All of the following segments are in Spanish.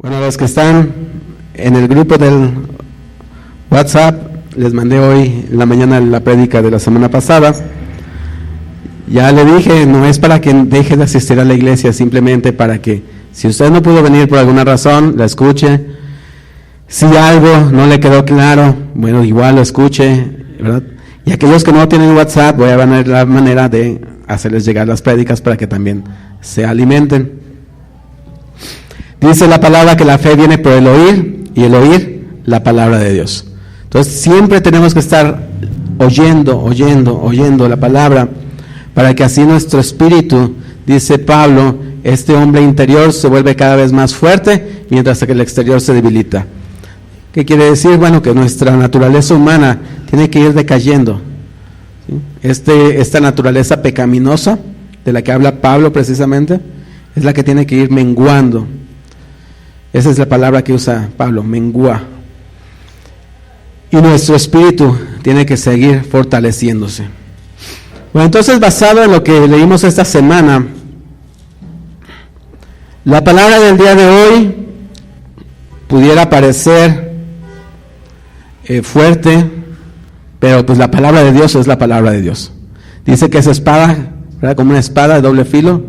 Bueno, a los que están en el grupo del WhatsApp, les mandé hoy en la mañana la prédica de la semana pasada. Ya le dije, no es para que deje de asistir a la iglesia, simplemente para que, si usted no pudo venir por alguna razón, la escuche. Si algo no le quedó claro, bueno, igual lo escuche, ¿verdad? Y aquellos que no tienen WhatsApp, voy a ver la manera de hacerles llegar las prédicas para que también se alimenten. Dice la palabra que la fe viene por el oír, y el oír la palabra de Dios. Entonces siempre tenemos que estar oyendo la palabra, para que así nuestro espíritu, dice Pablo, este hombre interior se vuelve cada vez más fuerte, mientras que el exterior se debilita. ¿Qué quiere decir? Bueno, que nuestra naturaleza humana tiene que ir decayendo. ¿Sí? Esta naturaleza pecaminosa, de la que habla Pablo precisamente, es la que tiene que ir menguando. Esa es la palabra que usa Pablo, mengua. Y nuestro espíritu tiene que seguir fortaleciéndose. Bueno, entonces, basado en lo que leímos esta semana, la palabra del día de hoy pudiera parecer fuerte, pero pues la palabra de Dios es la palabra de Dios. Dice que es espada, ¿verdad? Como una espada de doble filo,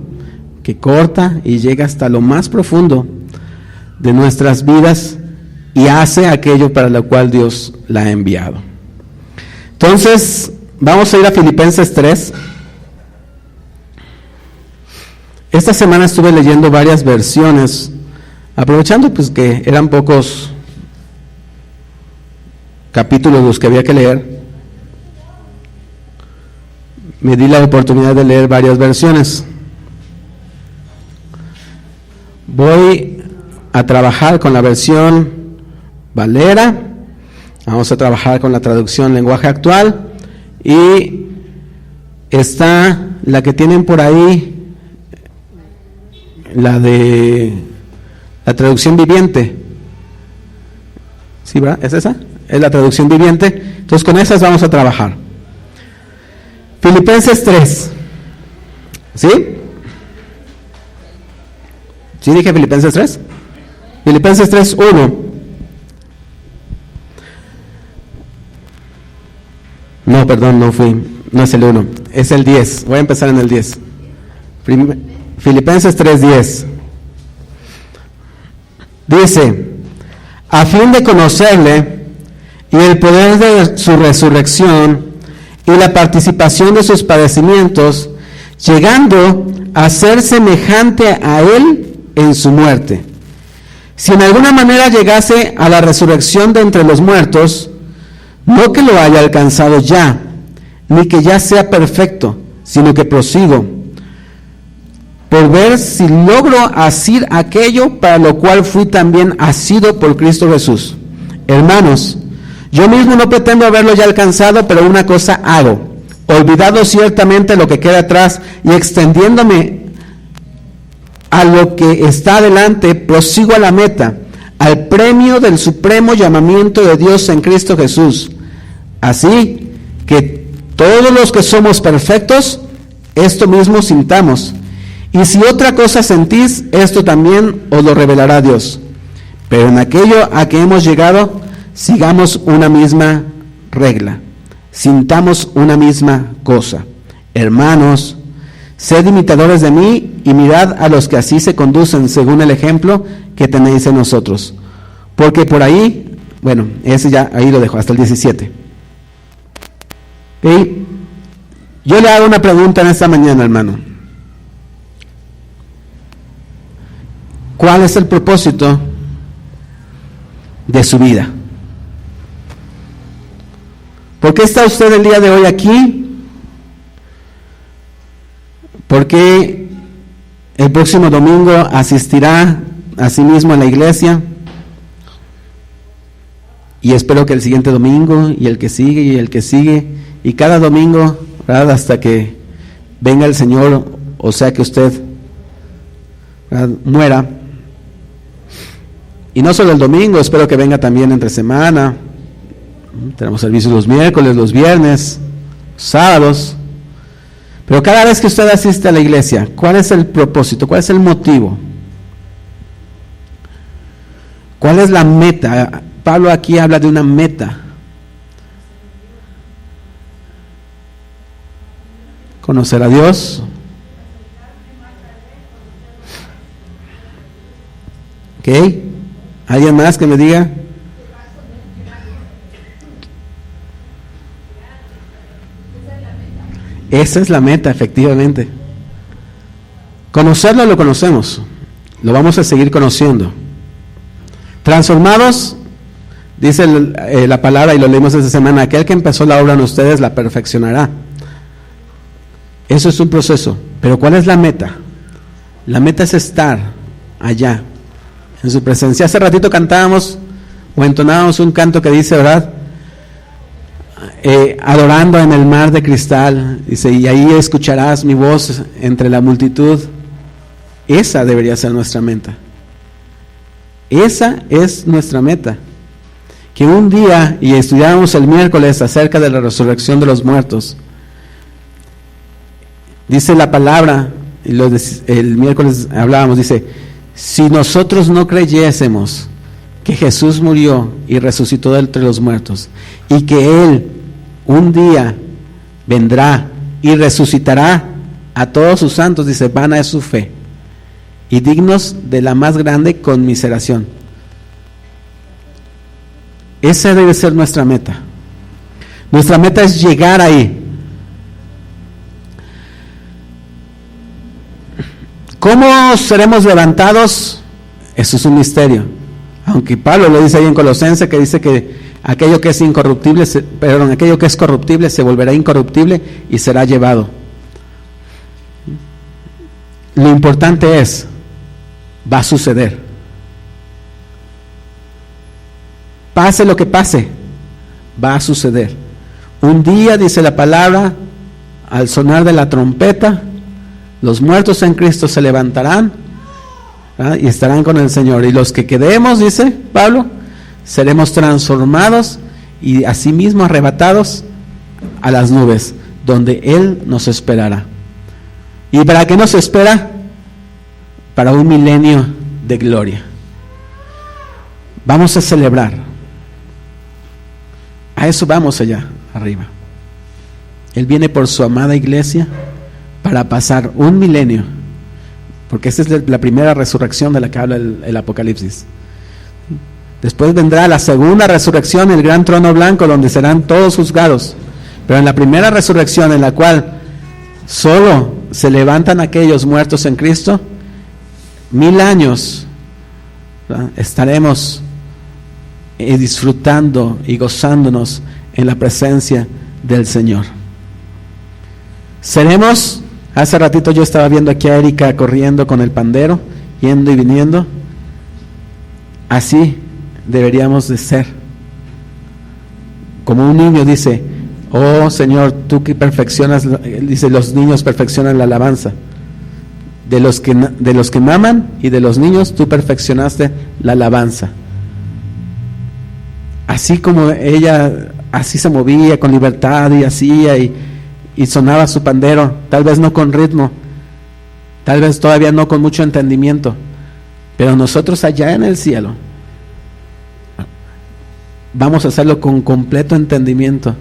que corta y llega hasta lo más profundo de nuestras vidas y hace aquello para lo cual Dios la ha enviado. Entonces, vamos a ir a Filipenses 3. Esta semana estuve leyendo varias versiones, aprovechando pues que eran pocos capítulos los que había que leer. Me di la oportunidad de leer varias versiones. Voy a trabajar con la versión Valera, vamos a trabajar con la traducción lenguaje actual, y está la que tienen por ahí, la de la traducción viviente. ¿Sí, verdad? ¿Es esa? Es la traducción viviente. Entonces con esas vamos a trabajar. Filipenses 3. ¿Sí? ¿Sí dije Filipenses 3? Filipenses 3, 1. No, perdón, no es el 1, es el 10. Voy a empezar en el 10. Filipenses 3, 10. Dice: a fin de conocerle y el poder de su resurrección y la participación de sus padecimientos, llegando a ser semejante a él en su muerte. Si en alguna manera llegase a la resurrección de entre los muertos, no que lo haya alcanzado ya, ni que ya sea perfecto, sino que prosigo, por ver si logro asir aquello para lo cual fui también asido por Cristo Jesús. Hermanos, yo mismo no pretendo haberlo ya alcanzado, pero una cosa hago, olvidado ciertamente lo que queda atrás y extendiéndome a lo que está adelante, prosigo a la meta, al premio del supremo llamamiento de Dios en Cristo Jesús. Así que todos los que somos perfectos, esto mismo sintamos. Y si otra cosa sentís, esto también os lo revelará Dios. Pero en aquello a que hemos llegado, sigamos una misma regla, sintamos una misma cosa. Hermanos, sed imitadores de mí y mirad a los que así se conducen según el ejemplo que tenéis en nosotros. Porque por ahí, bueno, ese ya ahí lo dejo, hasta el 17. ¿Okay? Yo le hago una pregunta en esta mañana, hermano. ¿Cuál es el propósito de su vida? ¿Por qué está usted el día de hoy aquí? ¿Por qué el próximo domingo asistirá a sí mismo a la iglesia? Y espero que el siguiente domingo, y el que sigue, y el que sigue, y cada domingo, ¿verdad? Hasta que venga el Señor, o sea que usted, ¿verdad?, muera. Y no solo el domingo, espero que venga también entre semana. Tenemos servicios los miércoles, los viernes, sábados. Pero cada vez que usted asiste a la iglesia, ¿cuál es el propósito? ¿Cuál es el motivo? ¿Cuál es la meta? Pablo aquí habla de una meta. Conocer a Dios. ¿Ok? ¿Alguien más que me diga? Esa es la meta, efectivamente. Conocerlo lo conocemos. Lo vamos a seguir conociendo. Transformados, dice la palabra, y lo leímos esta semana, aquel que empezó la obra en ustedes la perfeccionará. Eso es un proceso. Pero ¿cuál es la meta? La meta es estar allá, en su presencia. Hace ratito cantábamos o entonábamos un canto que dice, ¿verdad? Adorando en el mar de cristal, dice, y ahí escucharás mi voz entre la multitud. Esa debería ser nuestra meta. Esa es nuestra meta. Que un día, y estudiábamos el miércoles acerca de la resurrección de los muertos, dice la palabra, y el miércoles hablábamos, dice, si nosotros no creyésemos que Jesús murió y resucitó de entre los muertos, y que Él un día vendrá y resucitará a todos sus santos, dice, vana es su fe, y dignos de la más grande conmiseración. Esa debe ser nuestra meta. Nuestra meta es llegar ahí. ¿Cómo seremos levantados? Eso es un misterio. Aunque Pablo lo dice ahí en Colosenses, que dice que aquello que es incorruptible, aquello que es corruptible se volverá incorruptible y será llevado. Lo importante es, va a suceder. Pase lo que pase, va a suceder. Un día, dice la palabra, al sonar de la trompeta, los muertos en Cristo se levantarán, ¿verdad? Y estarán con el Señor. Y los que quedemos, dice Pablo, seremos transformados y asimismo arrebatados a las nubes, donde Él nos esperará. ¿Y para qué nos espera? Para un milenio de gloria. Vamos a celebrar. A eso vamos allá arriba. Él viene por su amada iglesia para pasar un milenio, porque esa es la primera resurrección de la que habla el Apocalipsis. Después vendrá la segunda resurrección, el gran trono blanco, donde serán todos juzgados. Pero en la primera resurrección, en la cual solo se levantan aquellos muertos en Cristo, 1000 años, ¿verdad? Estaremos disfrutando y gozándonos en la presencia del Señor. Seremos, hace ratito yo estaba viendo aquí a Erika corriendo con el pandero, yendo y viniendo. Así deberíamos de ser. Como un niño dice, oh Señor, tú que perfeccionas, dice, los niños perfeccionan la alabanza. De los que maman y de los niños, tú perfeccionaste la alabanza. Así como ella, así se movía con libertad y hacía y sonaba su pandero, tal vez no con ritmo, tal vez todavía no con mucho entendimiento, pero nosotros allá en el cielo vamos a hacerlo con completo entendimiento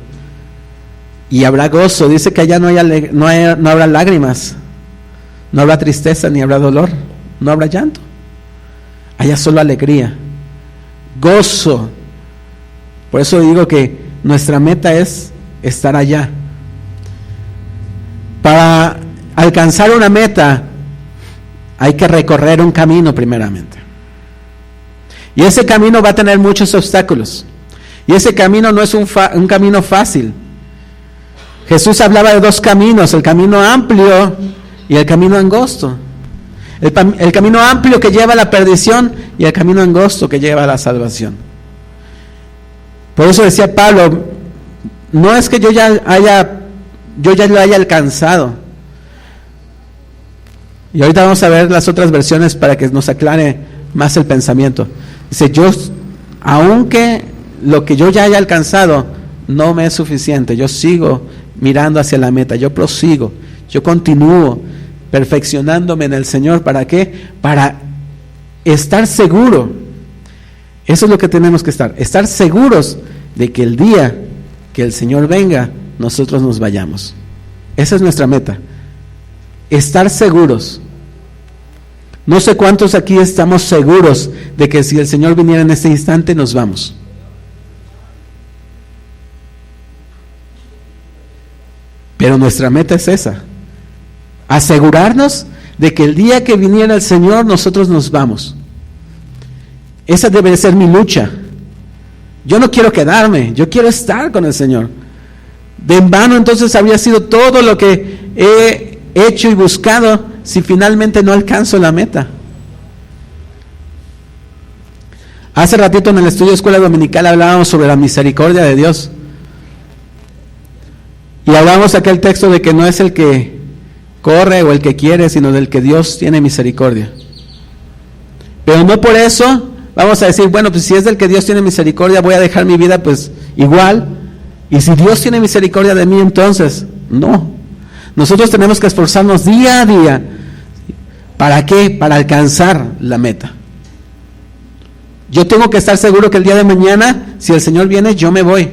y habrá gozo. Dice que allá no habrá lágrimas, no habrá tristeza, ni habrá dolor, no habrá llanto, allá solo alegría, gozo. Por eso digo que nuestra meta es estar allá. Para alcanzar una meta hay que recorrer un camino primeramente. Y ese camino va a tener muchos obstáculos. Y ese camino no es un camino fácil. Jesús hablaba de dos caminos, el camino amplio y el camino angosto. El camino amplio que lleva a la perdición y el camino angosto que lleva a la salvación. Por eso decía Pablo, no es que yo ya lo haya alcanzado. Y ahorita vamos a ver las otras versiones para que nos aclare más el pensamiento. Dice, aunque lo que yo ya haya alcanzado no me es suficiente, yo sigo mirando hacia la meta, yo prosigo, yo continúo perfeccionándome en el Señor. ¿Para qué? Para estar seguro Eso es lo que tenemos que estar seguros de que el día que el Señor venga, nosotros nos vayamos. Esa es nuestra meta, estar seguros. No sé cuántos aquí estamos seguros de que si el Señor viniera en este instante, nos vamos. Pero nuestra meta es esa, asegurarnos de que el día que viniera el Señor, nosotros nos vamos. Esa debe ser mi lucha. Yo no quiero quedarme, yo quiero estar con el Señor. De en vano entonces habría sido todo lo que he hecho y buscado si finalmente no alcanzo la meta. Hace ratito en el estudio de escuela dominical hablábamos sobre la misericordia de Dios. Y hablamos aquel texto de que no es el que corre o el que quiere, sino del que Dios tiene misericordia. Pero no por eso vamos a decir, bueno, pues si es del que Dios tiene misericordia, voy a dejar mi vida pues igual. Y si Dios tiene misericordia de mí, entonces, no. Nosotros tenemos que esforzarnos día a día. ¿Para qué? Para alcanzar la meta. Yo tengo que estar seguro que el día de mañana, si el Señor viene, yo me voy.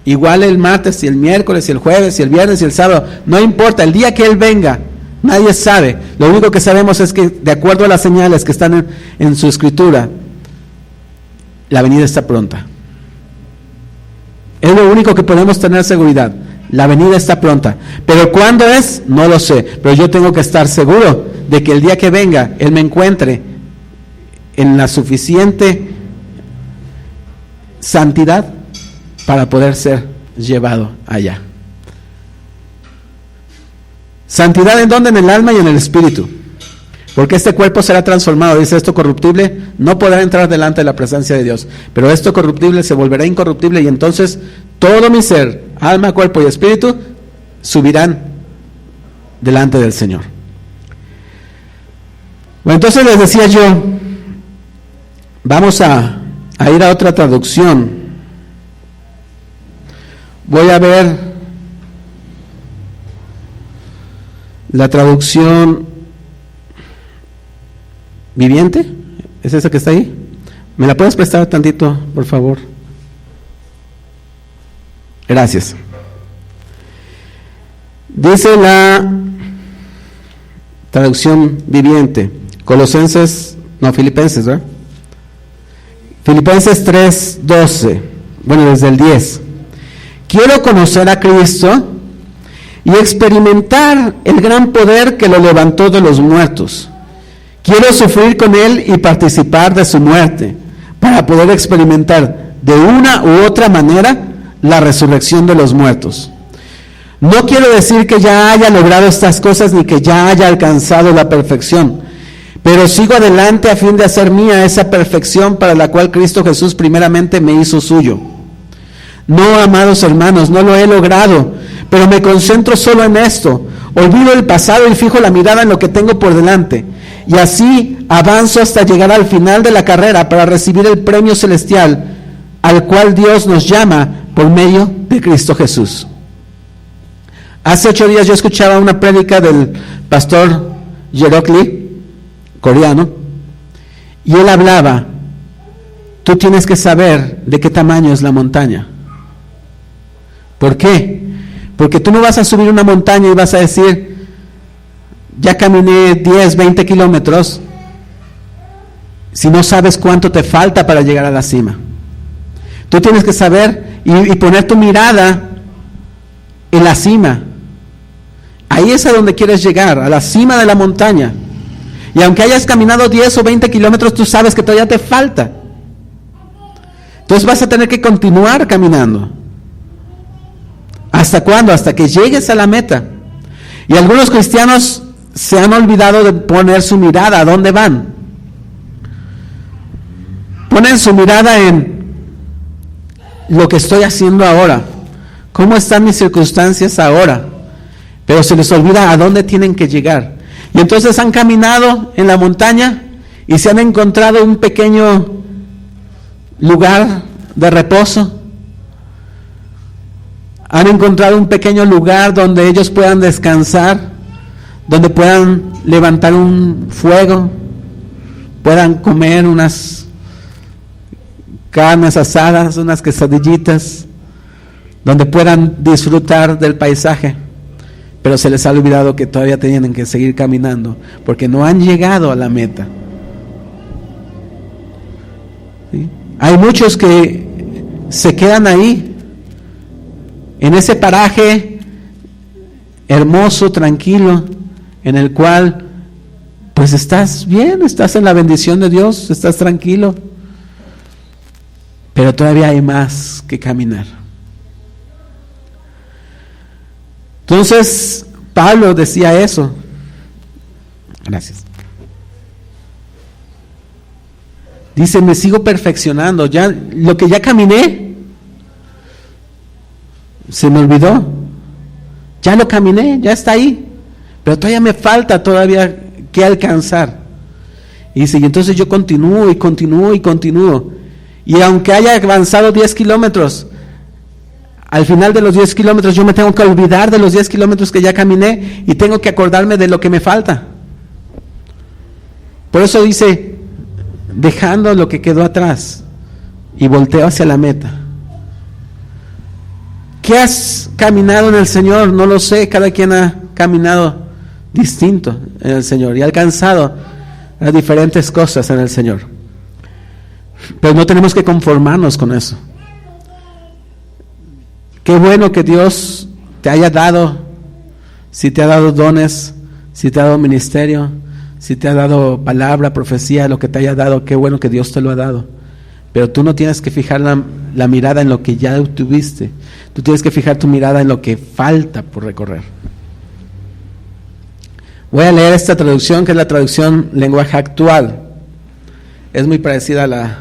Igual el martes, y el miércoles, y el jueves, y el viernes, y el sábado. No importa, el día que Él venga, nadie sabe. Lo único que sabemos es que, de acuerdo a las señales que están en su escritura, la venida está pronta. Es lo único que podemos tener seguridad. La venida está pronta. Pero ¿cuándo es? No lo sé. Pero yo tengo que estar seguro de que el día que venga, Él me encuentre en la suficiente santidad para poder ser llevado allá. ¿Santidad en dónde? En el alma y en el espíritu. Porque este cuerpo será transformado. Dice, esto corruptible no podrá entrar delante de la presencia de Dios. Pero esto corruptible se volverá incorruptible y entonces todo mi ser, alma, cuerpo y espíritu subirán delante del Señor. Bueno, entonces les decía yo, vamos a ir a otra traducción. Voy a ver la traducción viviente. ¿Es esa que está ahí? ¿Me la puedes prestar tantito, por favor? Gracias. Dice la traducción viviente, Filipenses, ¿verdad? Filipenses 3:12, bueno, desde el 10. Quiero conocer a Cristo y experimentar el gran poder que lo levantó de los muertos. Quiero sufrir con Él y participar de su muerte, para poder experimentar de una u otra manera la resurrección de los muertos. No quiero decir que ya haya logrado estas cosas ni que ya haya alcanzado la perfección, pero sigo adelante a fin de hacer mía esa perfección para la cual Cristo Jesús primeramente me hizo suyo. No, amados hermanos, no lo he logrado, pero me concentro solo en esto. Olvido el pasado y fijo la mirada en lo que tengo por delante. Y así avanzo hasta llegar al final de la carrera para recibir el premio celestial al cual Dios nos llama por medio de Cristo Jesús. Hace 8 días yo escuchaba una prédica del pastor Jerok Lee, coreano, y él hablaba, tú tienes que saber de qué tamaño es la montaña. ¿Por qué? Porque tú no vas a subir una montaña y vas a decir, ya caminé 10, 20 kilómetros, si no sabes cuánto te falta para llegar a la cima. Tú tienes que saber y poner tu mirada en la cima. Ahí es a donde quieres llegar, a la cima de la montaña. Y aunque hayas caminado 10 o 20 kilómetros, tú sabes que todavía te falta. Entonces vas a tener que continuar caminando. ¿Hasta cuándo? Hasta que llegues a la meta. Y algunos cristianos se han olvidado de poner su mirada a dónde van. Ponen su mirada en lo que estoy haciendo ahora. ¿Cómo están mis circunstancias ahora? Pero se les olvida a dónde tienen que llegar. Y entonces han caminado en la montaña y se han encontrado un pequeño lugar de reposo. Han encontrado un pequeño lugar donde ellos puedan descansar, donde puedan levantar un fuego, puedan comer unas carnes asadas, unas quesadillitas, donde puedan disfrutar del paisaje, pero se les ha olvidado que todavía tienen que seguir caminando, porque no han llegado a la meta. ¿Sí? Hay muchos que se quedan ahí, en ese paraje hermoso, tranquilo, en el cual pues estás bien, estás en la bendición de Dios, estás tranquilo, pero todavía hay más que caminar. Entonces Pablo decía eso. Gracias. Dice, me sigo perfeccionando, ya lo que ya caminé se me olvidó, ya lo caminé, ya está ahí, pero todavía me falta que alcanzar. Y dice, y entonces yo continúo y continúo y continúo, y aunque haya avanzado 10 kilómetros, al final de los 10 kilómetros yo me tengo que olvidar de los 10 kilómetros que ya caminé y tengo que acordarme de lo que me falta. Por eso dice, dejando lo que quedó atrás y volteo hacia la meta. ¿Qué has caminado en el Señor? No lo sé, cada quien ha caminado distinto en el Señor y ha alcanzado diferentes cosas en el Señor. Pero no tenemos que conformarnos con eso. Qué bueno que Dios te haya dado, si te ha dado dones, si te ha dado ministerio, si te ha dado palabra, profecía, lo que te haya dado, qué bueno que Dios te lo ha dado. Pero tú no tienes que fijar la mirada en lo que ya obtuviste. Tú tienes que fijar tu mirada en lo que falta por recorrer. Voy a leer esta traducción, que es la traducción lenguaje actual. Es muy parecida a la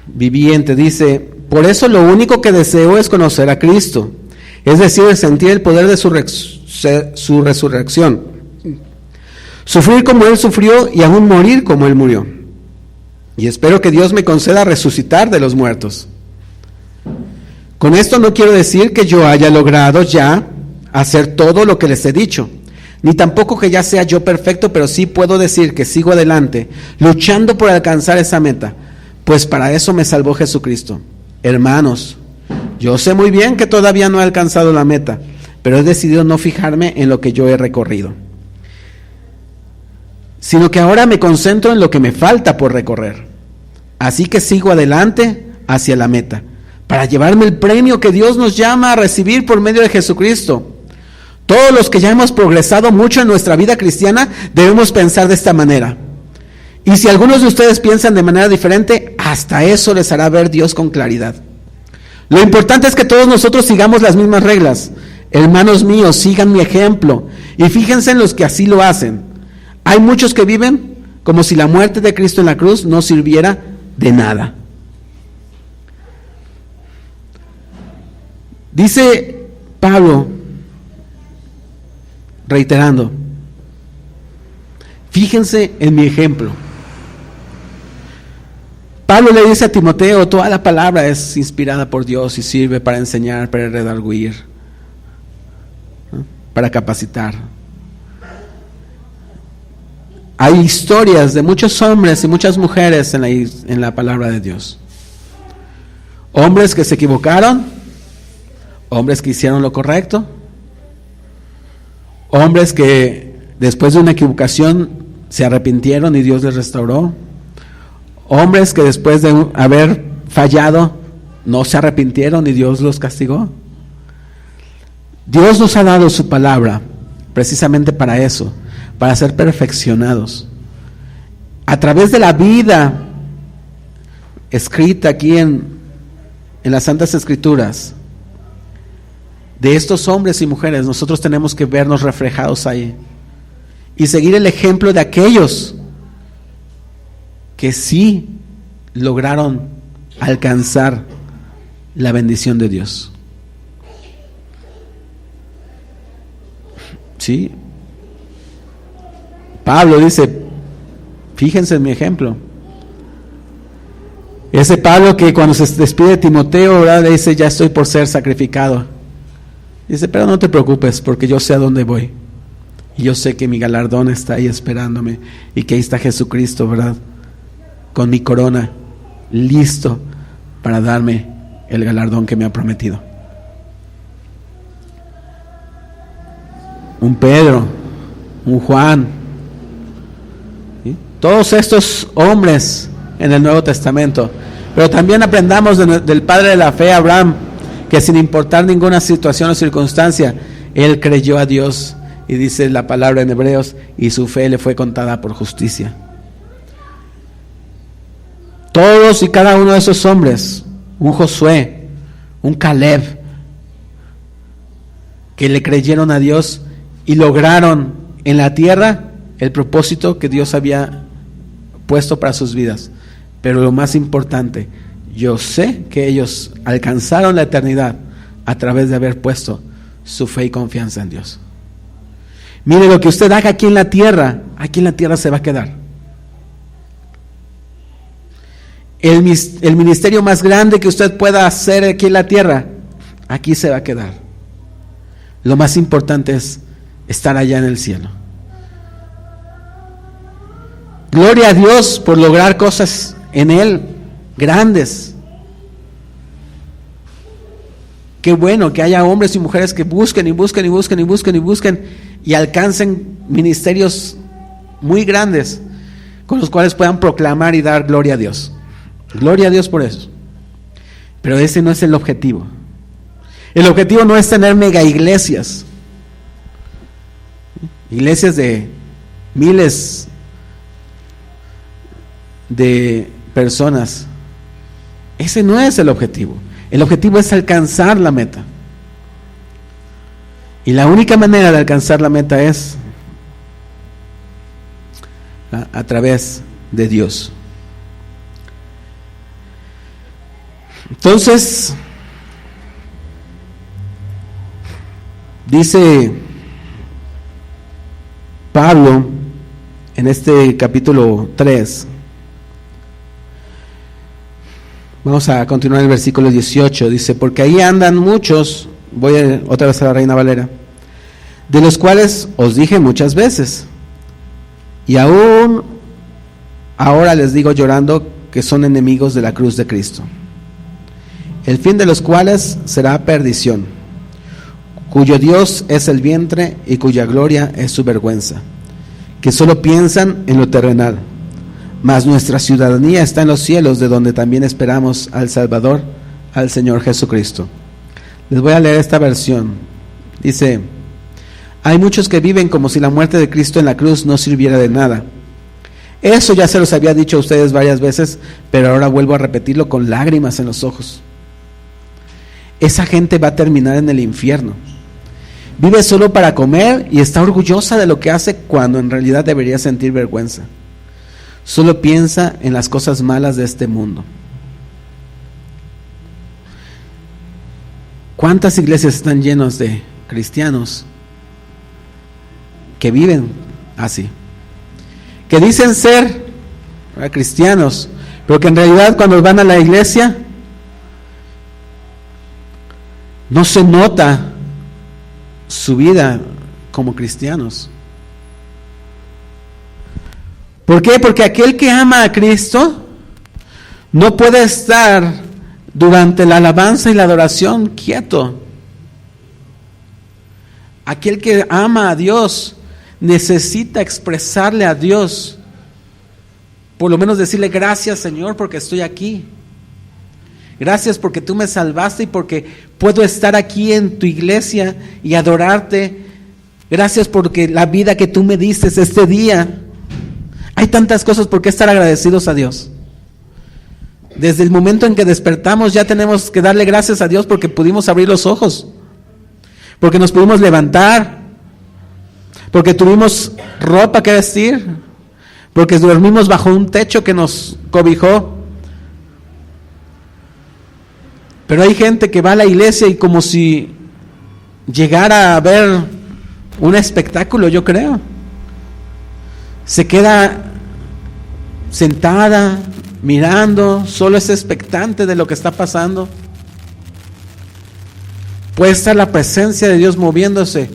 viviente. Dice, por eso lo único que deseo es conocer a Cristo, es decir, sentir el poder de su resurrección, sufrir como Él sufrió y aún morir como Él murió. Y espero que Dios me conceda resucitar de los muertos. Con esto no quiero decir que yo haya logrado ya hacer todo lo que les he dicho, ni tampoco que ya sea yo perfecto, pero sí puedo decir que sigo adelante, luchando por alcanzar esa meta, pues para eso me salvó Jesucristo. Hermanos, yo sé muy bien que todavía no he alcanzado la meta, pero he decidido no fijarme en lo que yo he recorrido, sino que ahora me concentro en lo que me falta por recorrer. Así que sigo adelante hacia la meta, para llevarme el premio que Dios nos llama a recibir por medio de Jesucristo. Todos los que ya hemos progresado mucho en nuestra vida cristiana debemos pensar de esta manera. Y si algunos de ustedes piensan de manera diferente, hasta eso les hará ver Dios con claridad. Lo importante es que todos nosotros sigamos las mismas reglas. Hermanos míos, sigan mi ejemplo y fíjense en los que así lo hacen. Hay muchos que viven como si la muerte de Cristo en la cruz no sirviera de nada. Dice Pablo, reiterando, fíjense en mi ejemplo. Pablo le dice a Timoteo, toda la palabra es inspirada por Dios y sirve para enseñar, para redarguir, ¿no? Para capacitar. Hay historias de muchos hombres y muchas mujeres en la palabra de Dios. Hombres que se equivocaron, hombres que hicieron lo correcto, hombres que después de una equivocación se arrepintieron y Dios les restauró, hombres que después de haber fallado no se arrepintieron y Dios los castigó. Dios nos ha dado su palabra precisamente para eso, para ser perfeccionados. A través de la vida escrita aquí en las Santas Escrituras, de estos hombres y mujeres, nosotros tenemos que vernos reflejados ahí y seguir el ejemplo de aquellos que sí lograron alcanzar la bendición de Dios. ¿Sí? Pablo dice, fíjense en mi ejemplo. Ese Pablo que cuando se despide de Timoteo, ¿verdad?, le dice, ya estoy por ser sacrificado. Dice, pero no te preocupes, porque yo sé a dónde voy. Y yo sé que mi galardón está ahí esperándome, y que ahí está Jesucristo, ¿verdad?, con mi corona, listo para darme el galardón que me ha prometido. Un Pedro, un Juan, ¿sí? Todos estos hombres en el Nuevo Testamento. Pero también aprendamos del padre de la fe, Abraham, que sin importar ninguna situación o circunstancia, él creyó a Dios, y dice la palabra en Hebreos, y su fe le fue contada por justicia. Todos y cada uno de esos hombres, un Josué, un Caleb, que le creyeron a Dios y lograron en la tierra el propósito que Dios había puesto para sus vidas. Pero lo más importante, yo sé que ellos alcanzaron la eternidad a través de haber puesto su fe y confianza en Dios. Mire, lo que usted haga aquí en la tierra se va a quedar. El ministerio más grande que usted pueda hacer aquí en la tierra, aquí se va a quedar. Lo más importante es estar allá en el cielo. Gloria a Dios por lograr cosas en Él grandes. Qué bueno que haya hombres y mujeres que busquen y busquen y busquen y busquen y busquen y alcancen ministerios muy grandes con los cuales puedan proclamar y dar gloria a Dios. Gloria a Dios por eso. Pero ese no es el objetivo. El objetivo no es tener mega iglesias. Iglesias de miles de personas. Ese no es el objetivo. El objetivo es alcanzar la meta. Y la única manera de alcanzar la meta es a través de Dios. Entonces, dice Pablo en este capítulo 3, vamos a continuar el versículo 18, dice, porque ahí andan muchos, voy otra vez a la Reina Valera, de los cuales os dije muchas veces, y aún ahora les digo llorando que son enemigos de la cruz de Cristo, el fin de los cuales será perdición, cuyo Dios es el vientre y cuya gloria es su vergüenza, que solo piensan en lo terrenal, mas nuestra ciudadanía está en los cielos, de donde también esperamos al Salvador, al Señor Jesucristo. Les voy a leer esta versión. Dice, hay muchos que viven como si la muerte de Cristo en la cruz no sirviera de nada. Eso ya se los había dicho a ustedes varias veces, pero ahora vuelvo a repetirlo con lágrimas en los ojos. Esa gente va a terminar en el infierno. Vive solo para comer y está orgullosa de lo que hace cuando en realidad debería sentir vergüenza. Solo piensa en las cosas malas de este mundo. ¿Cuántas iglesias están llenas de cristianos que viven así? Que dicen ser cristianos, pero que en realidad cuando van a la iglesia no se nota su vida como cristianos. ¿Por qué? Porque aquel que ama a Cristo no puede estar durante la alabanza y la adoración quieto. Aquel que ama a Dios necesita expresarle a Dios, por lo menos decirle gracias, Señor, porque estoy aquí. Gracias porque tú me salvaste y porque puedo estar aquí en tu iglesia y adorarte. Gracias porque la vida que tú me diste este día. Hay tantas cosas por qué estar agradecidos a Dios. Desde el momento en que despertamos ya tenemos que darle gracias a Dios porque pudimos abrir los ojos, porque nos pudimos levantar, porque tuvimos ropa que vestir, porque dormimos bajo un techo que nos cobijó. Pero hay gente que va a la iglesia y como si llegara a ver un espectáculo, yo creo. Se queda sentada, mirando, solo es expectante de lo que está pasando. Puede estar la presencia de Dios moviéndose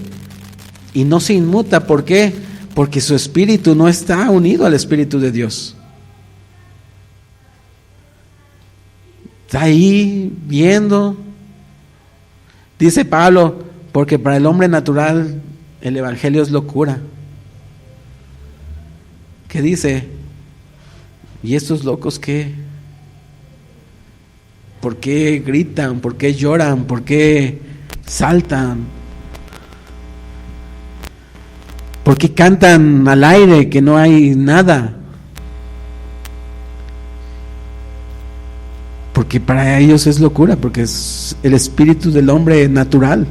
y no se inmuta. ¿Por qué? Porque su espíritu no está unido al Espíritu de Dios. Está ahí viendo. Dice Pablo, porque para el hombre natural el evangelio es locura. ¿Qué dice? ¿Y estos locos qué? ¿Por qué gritan? ¿Por qué lloran? ¿Por qué saltan? ¿Por qué cantan al aire que no hay nada? Porque para ellos es locura, porque es el espíritu del hombre natural.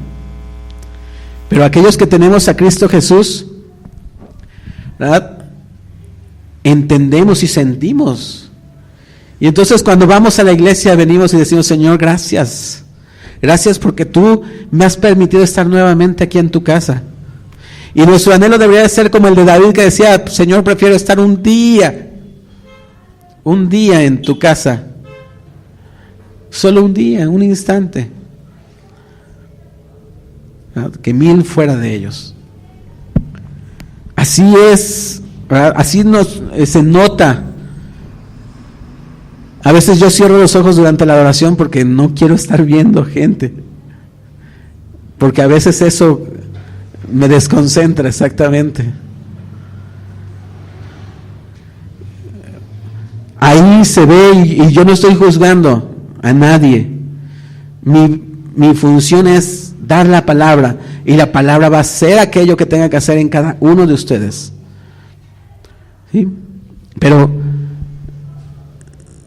Pero aquellos que tenemos a Cristo Jesús, ¿verdad?, entendemos y sentimos. Y entonces cuando vamos a la iglesia venimos y decimos: Señor, gracias. Gracias porque tú me has permitido estar nuevamente aquí en tu casa. Y nuestro anhelo debería ser como el de David, que decía: Señor, prefiero estar un día en tu casa. Solo un día, un instante, que 1000 fuera de ellos. Así es, ¿verdad? Así se nota. A veces yo cierro los ojos durante la oración porque no quiero estar viendo gente, porque a veces eso me desconcentra exactamente. Ahí se ve, y yo no estoy juzgando a nadie. Mi función es dar la palabra, y la palabra va a ser aquello que tenga que hacer en cada uno de ustedes. ¿Sí? Pero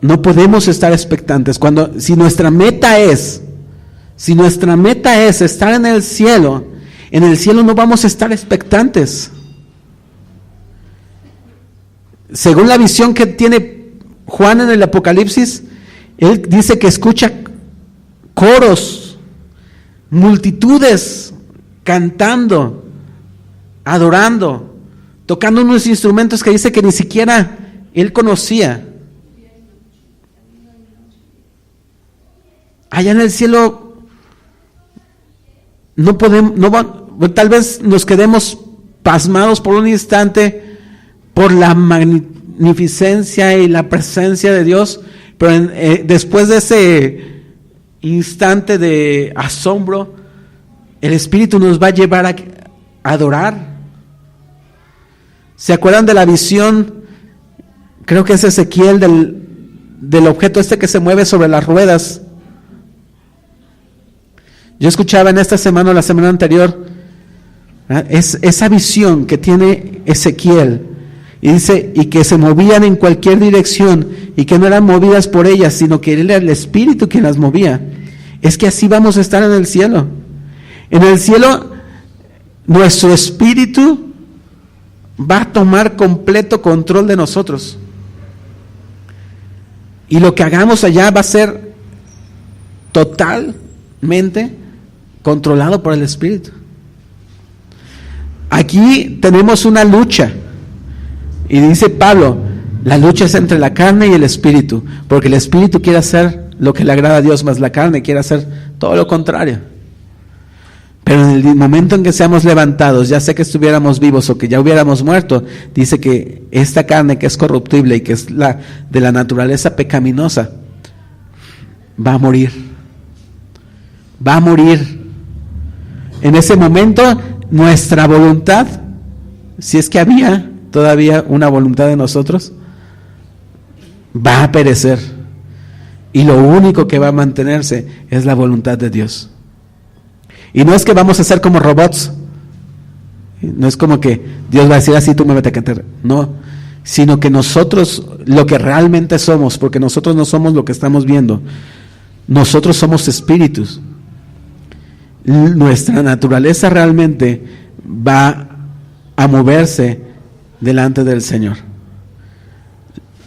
no podemos estar expectantes. Si nuestra meta es estar en el cielo no vamos a estar expectantes. Según la visión que tiene Juan en el Apocalipsis, él dice que escucha coros, multitudes cantando, adorando, tocando unos instrumentos que dice que ni siquiera él conocía. Allá en el cielo tal vez nos quedemos pasmados por un instante por la magnificencia y la presencia de Dios, pero después de ese instante de asombro, el Espíritu nos va a llevar a adorar. ¿Se acuerdan de la visión? Creo que es Ezequiel del objeto que se mueve sobre las ruedas. Yo escuchaba en esta semana o la semana anterior, es esa visión que tiene Ezequiel. Y dice, y que se movían en cualquier dirección, y que no eran movidas por ellas, sino que era el Espíritu quien las movía. Es que así vamos a estar en el cielo. En el cielo, nuestro espíritu va a tomar completo control de nosotros. Y lo que hagamos allá va a ser totalmente controlado por el Espíritu. Aquí tenemos una lucha. Y dice Pablo, la lucha es entre la carne y el espíritu, porque el espíritu quiere hacer lo que le agrada a Dios, más la carne quiere hacer todo lo contrario. Pero en el momento en que seamos levantados, ya sea que estuviéramos vivos o que ya hubiéramos muerto, dice que esta carne que es corruptible y que es de la naturaleza pecaminosa, va a morir. Va a morir. En ese momento, nuestra voluntad, si es que había todavía una voluntad de nosotros, va a perecer, y lo único que va a mantenerse es la voluntad de Dios. Y no es que vamos a ser como robots, no es como que Dios va a decir así, tú me vete a cantar, no, sino que nosotros, lo que realmente somos, porque nosotros no somos lo que estamos viendo, nosotros somos espíritus. Nuestra naturaleza realmente va a moverse delante del Señor.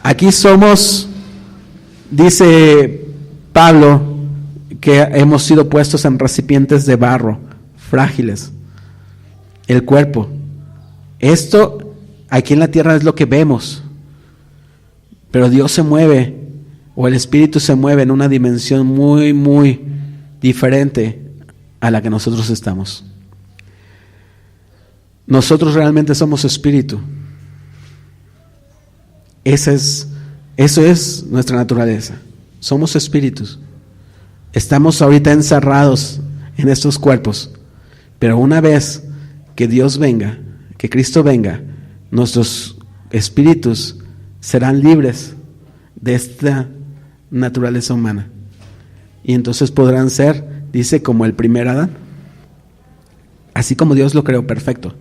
Aquí somos, dice Pablo, que hemos sido puestos en recipientes de barro, frágiles. El cuerpo. Esto aquí en la tierra es lo que vemos, pero Dios se mueve, o el Espíritu se mueve en una dimensión muy, muy diferente a la que nosotros estamos. Nosotros realmente somos espíritu. Eso es nuestra naturaleza. somos espíritus. Estamos ahorita encerrados en estos cuerpos, pero una vez que Dios venga, que Cristo venga, nuestros espíritus serán libres de esta naturaleza humana. Y entonces podrán ser, dice, como el primer Adán, así como Dios lo creó perfecto.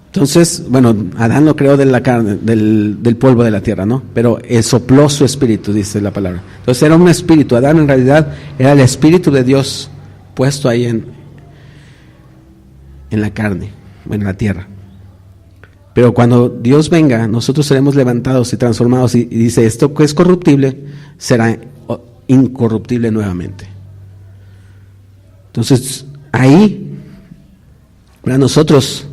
Entonces, bueno, Adán lo creó de la carne, del polvo de la tierra, ¿no? Pero sopló su espíritu, dice la palabra. Entonces era un espíritu. Adán en realidad era el espíritu de Dios puesto ahí en la carne, en la tierra. Pero cuando Dios venga, nosotros seremos levantados y transformados, y dice, esto que es corruptible será incorruptible nuevamente. Entonces, ahí, para nosotros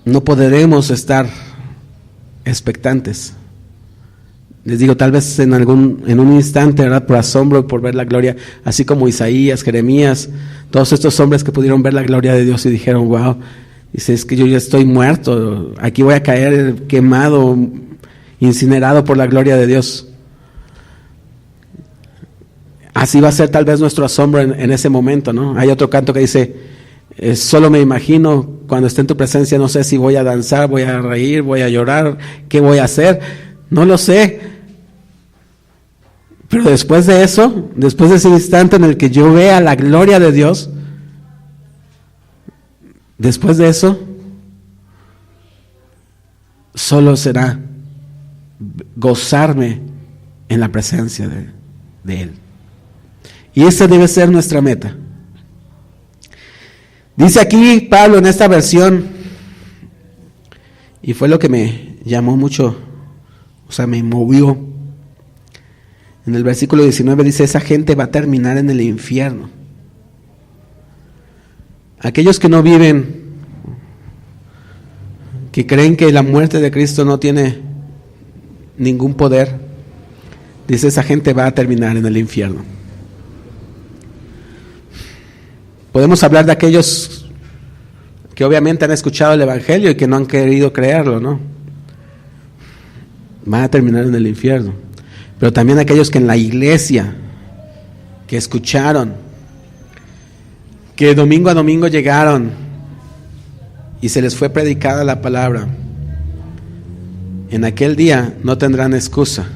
no podremos estar expectantes. Les digo, tal vez en un instante, ¿verdad? Por asombro, por ver la gloria, así como Isaías, Jeremías, todos estos hombres que pudieron ver la gloria de Dios y dijeron, wow, dice, es que yo ya estoy muerto, aquí voy a caer quemado, incinerado por la gloria de Dios. Así va a ser tal vez nuestro asombro en ese momento, ¿no? Hay otro canto que dice, solo me imagino cuando esté en tu presencia, no sé si voy a danzar, voy a reír, voy a llorar, ¿qué voy a hacer? No lo sé. Pero después de eso, después de ese instante en el que yo vea la gloria de Dios, después de eso, solo será gozarme en la presencia de Él. Y esa debe ser nuestra meta. Dice aquí Pablo en esta versión, y fue lo que me llamó mucho, o sea, me movió. En el versículo 19 dice, esa gente va a terminar en el infierno. Aquellos que no viven, que creen que la muerte de Cristo no tiene ningún poder, dice, esa gente va a terminar en el infierno. Podemos hablar de aquellos que obviamente han escuchado el Evangelio y que no han querido creerlo, ¿no? Van a terminar en el infierno. Pero también aquellos que en la iglesia, que escucharon, que domingo a domingo llegaron y se les fue predicada la palabra, en aquel día no tendrán excusa.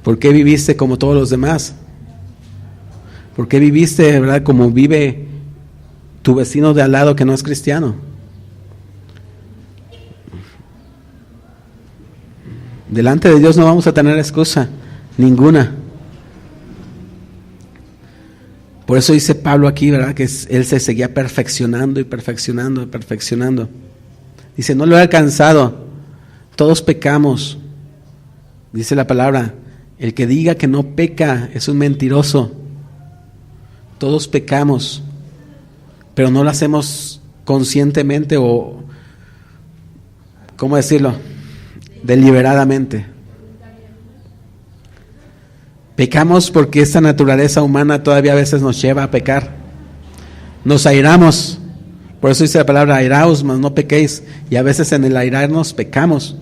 ¿Por qué viviste como todos los demás? ¿Por qué viviste, verdad, como vive tu vecino de al lado que no es cristiano? Delante de Dios no vamos a tener excusa ninguna. Por eso dice Pablo aquí, ¿verdad? Que él se seguía perfeccionando y perfeccionando y perfeccionando. Dice, no lo he alcanzado, todos pecamos. Dice la palabra, el que diga que no peca es un mentiroso. Todos pecamos, pero no lo hacemos conscientemente o, ¿cómo decirlo? Deliberadamente. Pecamos porque esta naturaleza humana todavía a veces nos lleva a pecar. Nos airamos, por eso dice la palabra, airaos, mas no pequéis. Y a veces en el airarnos pecamos.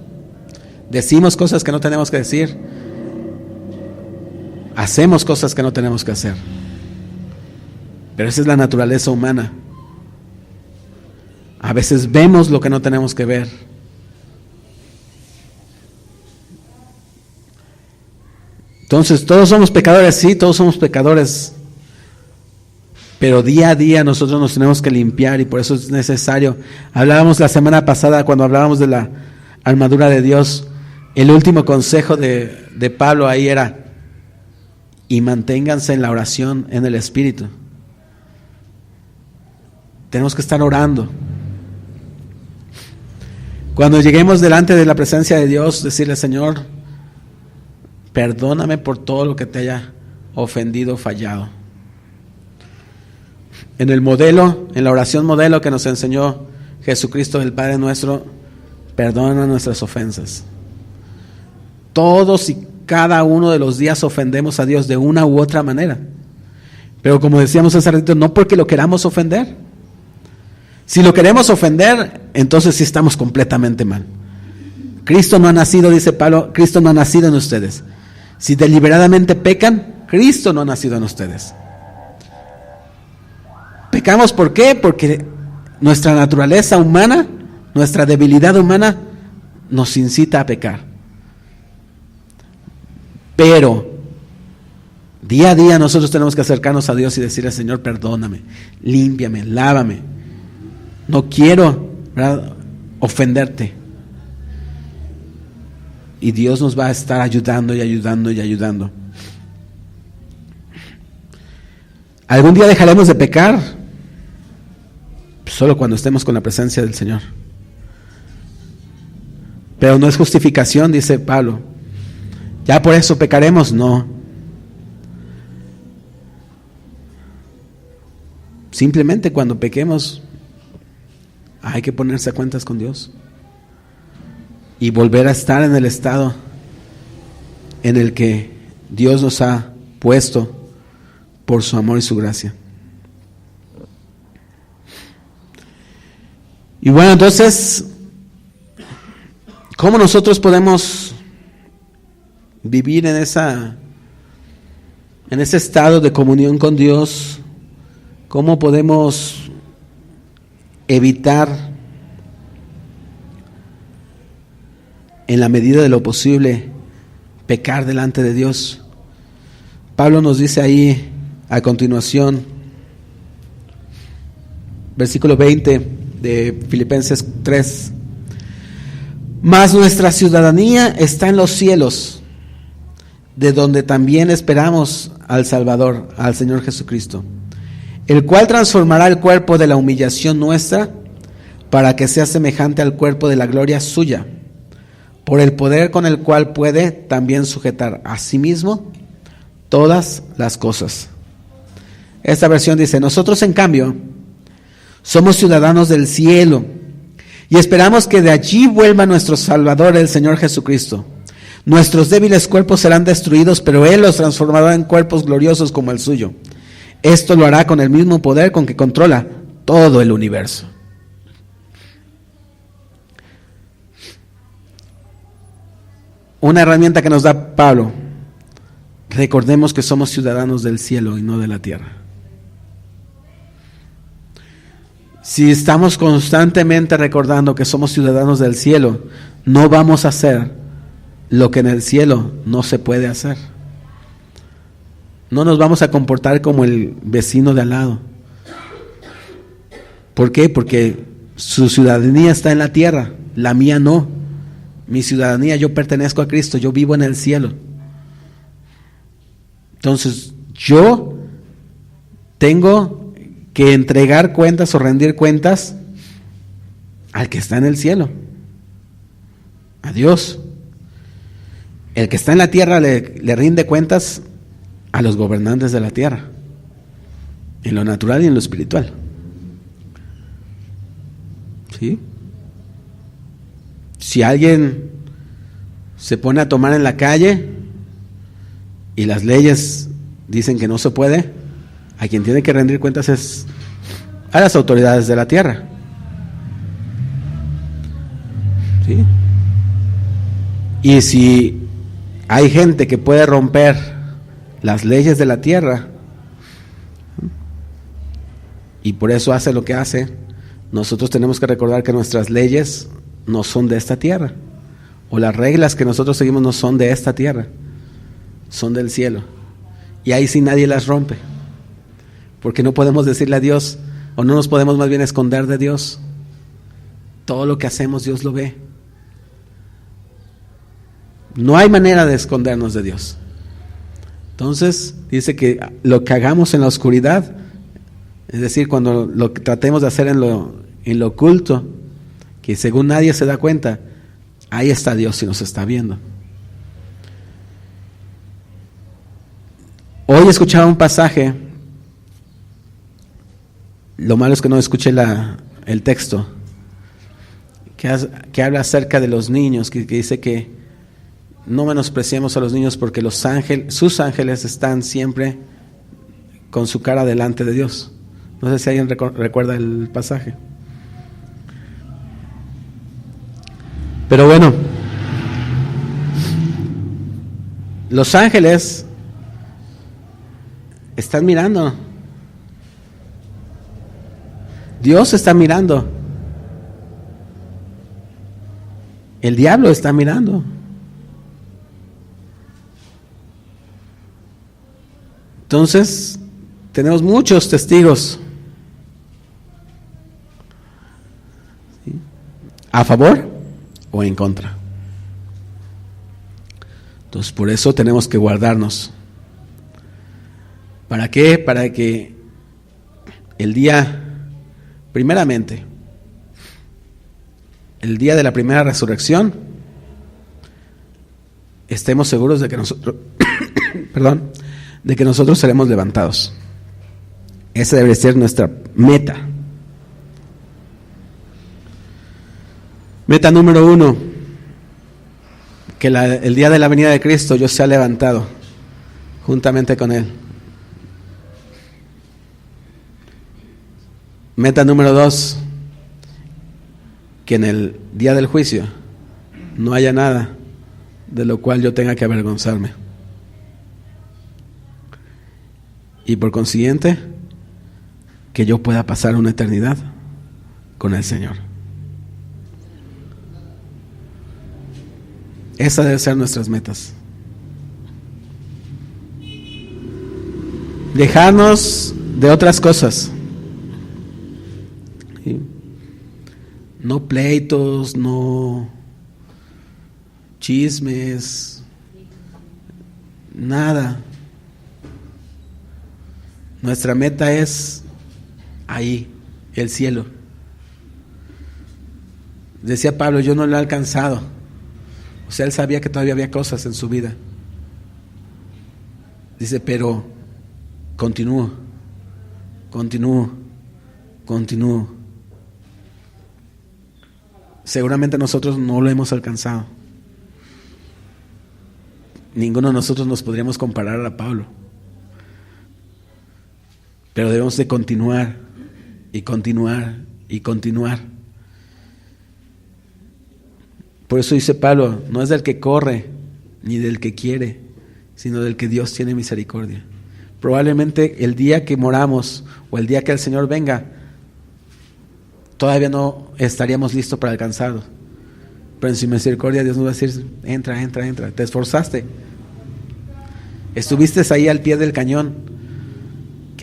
Decimos cosas que no tenemos que decir. Hacemos cosas que no tenemos que hacer. Pero esa es la naturaleza humana. A veces vemos lo que no tenemos que ver. Entonces, todos somos pecadores, sí, todos somos pecadores. Pero día a día nosotros nos tenemos que limpiar y por eso es necesario. Hablábamos la semana pasada cuando hablábamos de la armadura de Dios. El último consejo de Pablo ahí era, y manténganse en la oración en el Espíritu. Tenemos que estar orando. Cuando lleguemos delante de la presencia de Dios, decirle, Señor, perdóname por todo lo que te haya ofendido, fallado. En el modelo, en la oración modelo que nos enseñó Jesucristo, el Padre nuestro, perdona nuestras ofensas. Todos y cada uno de los días ofendemos a Dios de una u otra manera. Pero como decíamos hace ratito, no porque lo queramos ofender, Si lo queremos ofender, entonces sí estamos completamente mal. Cristo no ha nacido, dice Pablo, Cristo no ha nacido en ustedes. Si deliberadamente pecan, Cristo no ha nacido en ustedes. ¿Pecamos por qué? Porque nuestra naturaleza humana, nuestra debilidad humana nos incita a pecar. Pero día a día nosotros tenemos que acercarnos a Dios y decirle: Señor, perdóname, límpiame, lávame. No quiero, ¿verdad?, ofenderte. Y Dios nos va a estar ayudando y ayudando y ayudando. ¿Algún día dejaremos de pecar? Solo cuando estemos con la presencia del Señor. Pero no es justificación, dice Pablo. ¿Ya por eso pecaremos? No. Simplemente cuando pequemos hay que ponerse a cuentas con Dios y volver a estar en el estado en el que Dios nos ha puesto por su amor y su gracia. Y bueno, entonces, ¿cómo nosotros podemos vivir en ese estado de comunión con Dios? ¿Cómo podemos evitar, en la medida de lo posible, pecar delante de Dios? Pablo nos dice ahí a continuación, versículo 20 de Filipenses 3: mas nuestra ciudadanía está en los cielos, de donde también esperamos al Salvador, al Señor Jesucristo, el cual transformará el cuerpo de la humillación nuestra para que sea semejante al cuerpo de la gloria suya, por el poder con el cual puede también sujetar a sí mismo todas las cosas. Esta versión dice: nosotros en cambio somos ciudadanos del cielo y esperamos que de allí vuelva nuestro Salvador, el Señor Jesucristo. Nuestros débiles cuerpos serán destruidos, pero Él los transformará en cuerpos gloriosos como el suyo. Esto lo hará con el mismo poder con que controla todo el universo. Una herramienta que nos da Pablo: recordemos que somos ciudadanos del cielo y no de la tierra. Si estamos constantemente recordando que somos ciudadanos del cielo, no vamos a hacer lo que en el cielo no se puede hacer. No nos vamos a comportar como el vecino de al lado. ¿Por qué? Porque su ciudadanía está en la tierra, la mía no. Mi ciudadanía, yo pertenezco a Cristo, yo vivo en el cielo. Entonces, yo tengo que entregar cuentas o rendir cuentas al que está en el cielo, a Dios. El que está en la tierra le rinde cuentas a los gobernantes de la tierra, en lo natural y en lo espiritual. ¿Sí? Si alguien se pone a tomar en la calle y las leyes dicen que no se puede, a quien tiene que rendir cuentas es a las autoridades de la tierra. ¿Sí? Y si hay gente que puede romper las leyes de la tierra y por eso hace lo que hace, nosotros tenemos que recordar que nuestras leyes no son de esta tierra, o las reglas que nosotros seguimos no son de esta tierra, son del cielo. Y ahí sí nadie las rompe, porque no podemos decirle a Dios, o no nos podemos más bien esconder de Dios. Todo lo que hacemos Dios lo ve. No hay manera de escondernos de Dios. Entonces dice que lo que hagamos en la oscuridad, es decir, cuando lo que tratemos de hacer en lo oculto, que según nadie se da cuenta, ahí está Dios y nos está viendo. Hoy escuchaba un pasaje, lo malo es que no escuché el texto, que habla acerca de los niños, que dice que no menospreciemos a los niños porque sus ángeles están siempre con su cara delante de Dios. No sé si alguien recuerda el pasaje. Pero bueno, los ángeles están mirando. Dios está mirando. El diablo está mirando. Entonces, tenemos muchos testigos. ¿Sí? ¿A favor o en contra? Entonces, por eso tenemos que guardarnos. ¿Para qué? Para que el día, primeramente, el día de la primera resurrección, estemos seguros de que nosotros, de que nosotros seremos levantados. Esa debe ser nuestra meta. Meta número 1, que el día de la venida de Cristo yo sea levantado juntamente con Él. Meta número 2, que en el día del juicio no haya nada de lo cual yo tenga que avergonzarme. Y por consiguiente, que yo pueda pasar una eternidad con el Señor. Esa debe ser nuestras metas. Dejarnos de otras cosas. ¿Sí? No pleitos, no chismes, nada. Nuestra meta es ahí, el cielo. Decía Pablo, yo no lo he alcanzado. O sea, él sabía que todavía había cosas en su vida. Dice, pero continúo. Seguramente nosotros no lo hemos alcanzado. Ninguno de nosotros nos podríamos comparar a Pablo. Pero debemos de continuar y continuar y continuar. Por eso dice Pablo, no es del que corre ni del que quiere, sino del que Dios tiene misericordia. Probablemente el día que moramos o el día que el Señor venga, todavía no estaríamos listos para alcanzarlo. Pero en su misericordia Dios nos va a decir, entra, te esforzaste. Estuviste ahí al pie del cañón.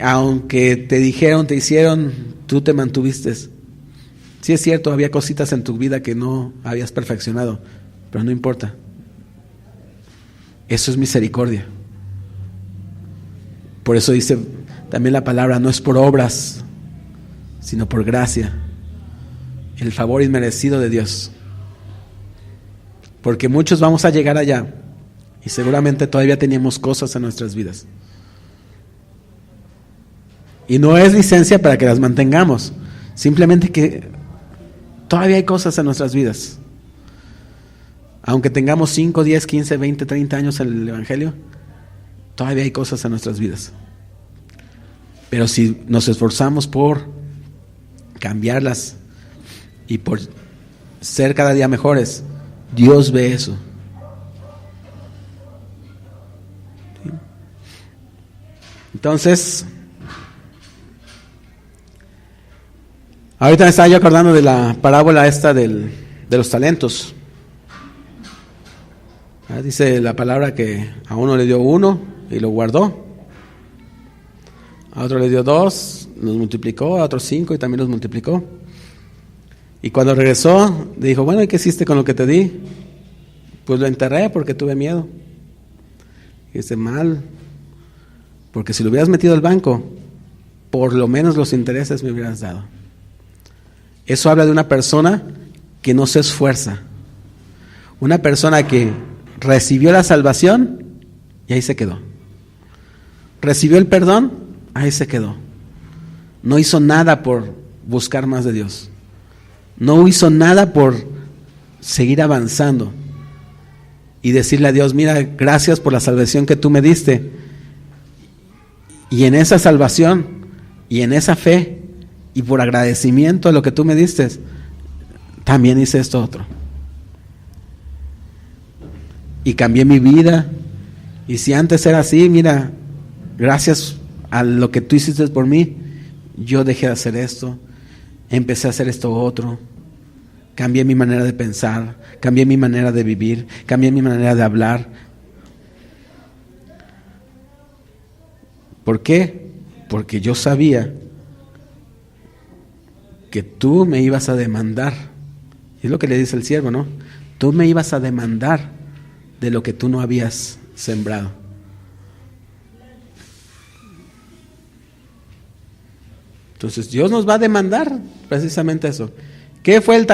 Aunque te dijeron, te hicieron, tú te mantuviste. Sí es cierto, había cositas en tu vida que no habías perfeccionado, pero no importa. Eso es misericordia. Por eso dice también la palabra, no es por obras, sino por gracia. El favor inmerecido de Dios. Porque muchos vamos a llegar allá y seguramente todavía teníamos cosas en nuestras vidas. Y no es licencia para que las mantengamos, simplemente que todavía hay cosas en nuestras vidas. Aunque tengamos 5, 10, 15, 20, 30 años en el Evangelio, todavía hay cosas en nuestras vidas. Pero si nos esforzamos por cambiarlas y por ser cada día mejores, Dios ve eso. ¿Sí? Entonces, ahorita me estaba yo acordando de la parábola esta de los talentos. Dice la palabra que a uno le dio 1 y lo guardó. A otro le dio 2, los multiplicó, a otro 5 y también los multiplicó. Y cuando regresó, dijo, bueno, ¿y qué hiciste con lo que te di? Pues lo enterré porque tuve miedo. Y dice, mal, porque si lo hubieras metido al banco, por lo menos los intereses me hubieras dado. Eso habla de una persona que no se esfuerza. Una persona que recibió la salvación y ahí se quedó. Recibió el perdón, ahí se quedó. No hizo nada por buscar más de Dios. No hizo nada por seguir avanzando y decirle a Dios, mira, gracias por la salvación que tú me diste. Y en esa salvación y en esa fe y por agradecimiento a lo que tú me diste, también hice esto otro. y cambié mi vida. Y si antes era así, mira, gracias a lo que tú hiciste por mí, yo dejé de hacer esto, empecé a hacer esto otro, cambié mi manera de pensar, cambié mi manera de vivir, cambié mi manera de hablar. ¿Por qué? Porque yo sabía que tú me ibas a demandar. Es lo que le dice el siervo, ¿no? Tú me ibas a demandar de lo que tú no habías sembrado. Entonces Dios nos va a demandar precisamente eso. ¿Qué fue el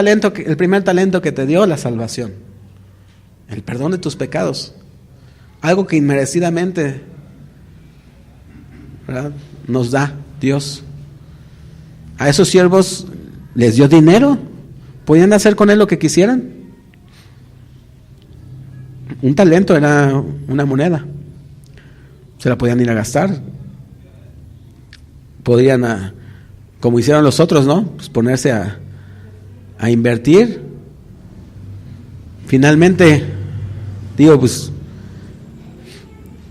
primer talento que te dio? La salvación, el perdón de tus pecados, algo que inmerecidamente, ¿verdad?, nos da Dios. A esos siervos les dio dinero, podían hacer con él lo que quisieran. Un talento era una moneda, se la podían ir a gastar, podrían, como hicieron los otros, ¿no?, pues ponerse a invertir. Finalmente, pues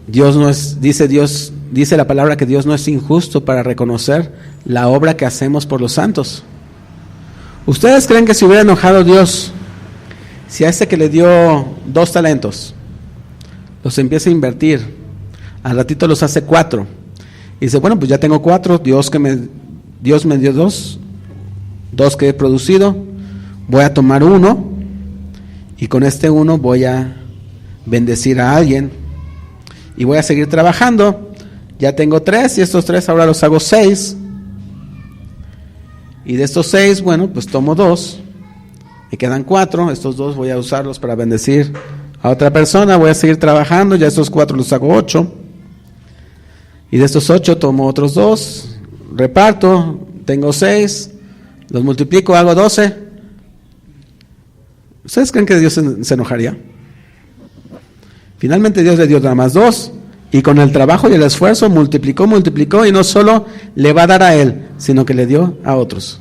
Dios no es, dice la palabra que Dios no es injusto para reconocer la obra que hacemos por los santos. ¿Ustedes creen que se hubiera enojado Dios si a este que le dio 2 talentos los empieza a invertir, al ratito los hace 4, y dice, bueno, pues ya tengo 4, Dios me dio 2 que he producido, voy a tomar 1 y con este 1 voy a bendecir a alguien y voy a seguir trabajando? Ya tengo 3 y estos 3 ahora los hago 6, y de estos 6, bueno, pues tomo 2, me quedan 4, estos 2 voy a usarlos para bendecir a otra persona, voy a seguir trabajando, ya estos 4 los hago 8, y de estos 8 tomo otros 2, reparto, tengo 6, los multiplico, hago 12. ¿Ustedes creen que Dios se enojaría? Finalmente Dios le dio nada más 2, y con el trabajo y el esfuerzo multiplicó, y no solo le va a dar a él, sino que le dio a otros.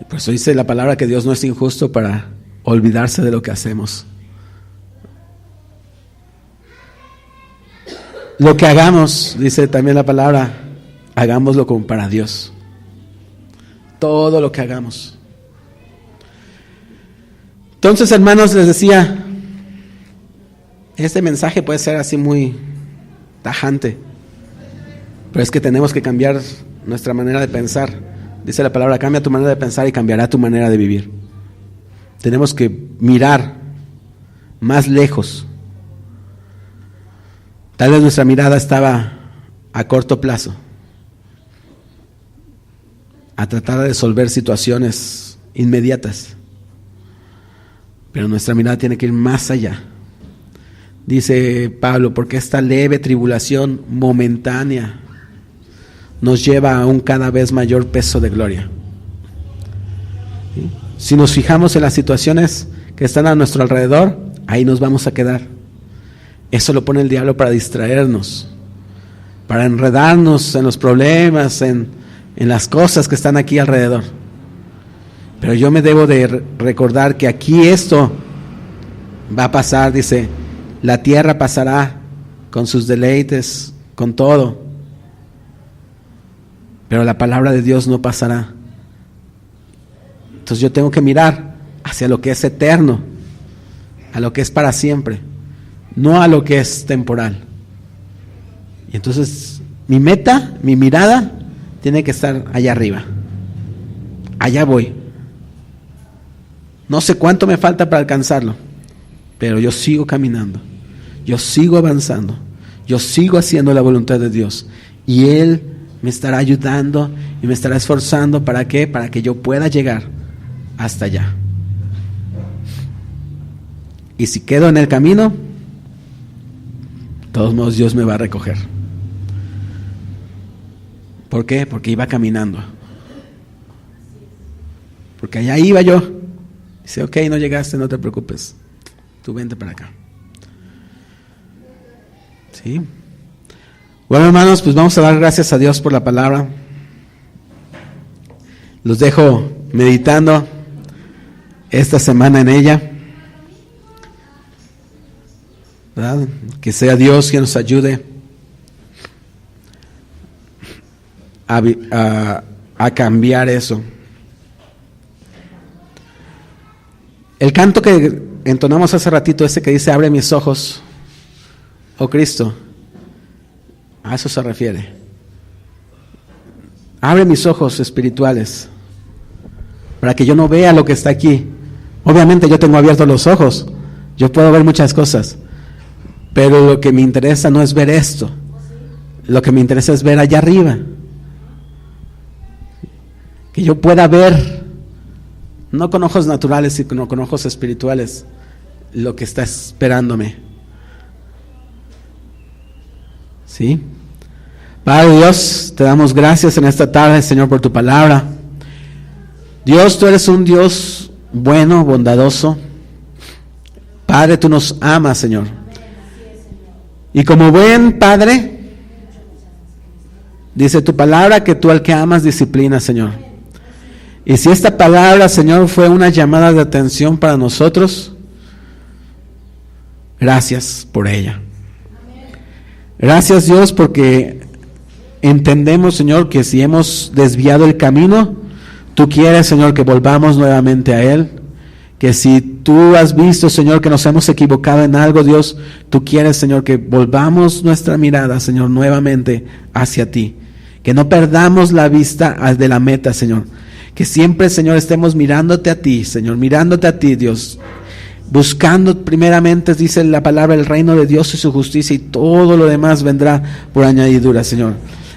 Por eso dice la palabra que Dios no es injusto para olvidarse de lo que hacemos. Lo que hagamos, dice también la palabra, hagámoslo como para Dios. Todo lo que hagamos. Entonces, hermanos, les decía, este mensaje puede ser así muy tajante, pero es que tenemos que cambiar nuestra manera de pensar. Dice la palabra, cambia tu manera de pensar y cambiará tu manera de vivir. Tenemos que mirar más lejos. Tal vez nuestra mirada estaba a corto plazo, a tratar de resolver situaciones inmediatas, pero nuestra mirada tiene que ir más allá. Dice Pablo, porque esta leve tribulación momentánea nos lleva a un cada vez mayor peso de gloria. ¿Sí? Si nos fijamos en las situaciones que están a nuestro alrededor, ahí nos vamos a quedar. Eso lo pone el diablo para distraernos, para enredarnos en los problemas, en las cosas que están aquí alrededor. Pero yo me debo de recordar que aquí esto va a pasar, dice, la tierra pasará con sus deleites, con todo, pero la palabra de Dios no pasará. Entonces yo tengo que mirar hacia lo que es eterno, a lo que es para siempre, no a lo que es temporal. Y entonces mi meta, mi mirada tiene que estar allá arriba. Allá voy. No sé cuánto me falta para alcanzarlo, pero yo sigo caminando, yo sigo avanzando, yo sigo haciendo la voluntad de Dios, y Él me estará ayudando y me estará esforzando. ¿Para qué? Para que yo pueda llegar hasta allá. Y si quedo en el camino, de todos modos Dios me va a recoger. ¿Por qué? Porque iba caminando. Porque allá iba yo. Dice, ok, no llegaste, no te preocupes. Tú vente para acá. ¿Sí? Bueno, hermanos, pues vamos a dar gracias a Dios por la palabra. Los dejo meditando. esta semana en ella, ¿verdad? Que sea Dios quien nos ayude a cambiar eso. El canto que entonamos hace ratito, ese que dice, abre mis ojos, oh Cristo, a eso se refiere. Abre mis ojos espirituales para que yo no vea lo que está aquí. Obviamente yo tengo abiertos los ojos, yo puedo ver muchas cosas, pero lo que me interesa no es ver esto, lo que me interesa es ver allá arriba. Que yo pueda ver, no con ojos naturales, sino con ojos espirituales, lo que está esperándome. ¿Sí? Padre Dios, te damos gracias en esta tarde, Señor, por tu palabra. Dios, tú eres un Dios bueno, bondadoso. Padre, tú nos amas, Señor. Y como buen Padre, dice tu palabra que tú al que amas disciplinas, Señor. Y si esta palabra, Señor, fue una llamada de atención para nosotros, gracias por ella. Gracias, Dios, porque entendemos, Señor, que si hemos desviado el camino, tú quieres, Señor, que volvamos nuevamente a Él. Que si tú has visto, Señor, que nos hemos equivocado en algo, Dios, tú quieres, Señor, que volvamos nuestra mirada, Señor, nuevamente hacia ti. Que no perdamos la vista de la meta, Señor. Que siempre, Señor, estemos mirándote a ti, Señor, mirándote a ti, Dios. Buscando primeramente, dice la palabra, el reino de Dios y su justicia, y todo lo demás vendrá por añadidura, Señor.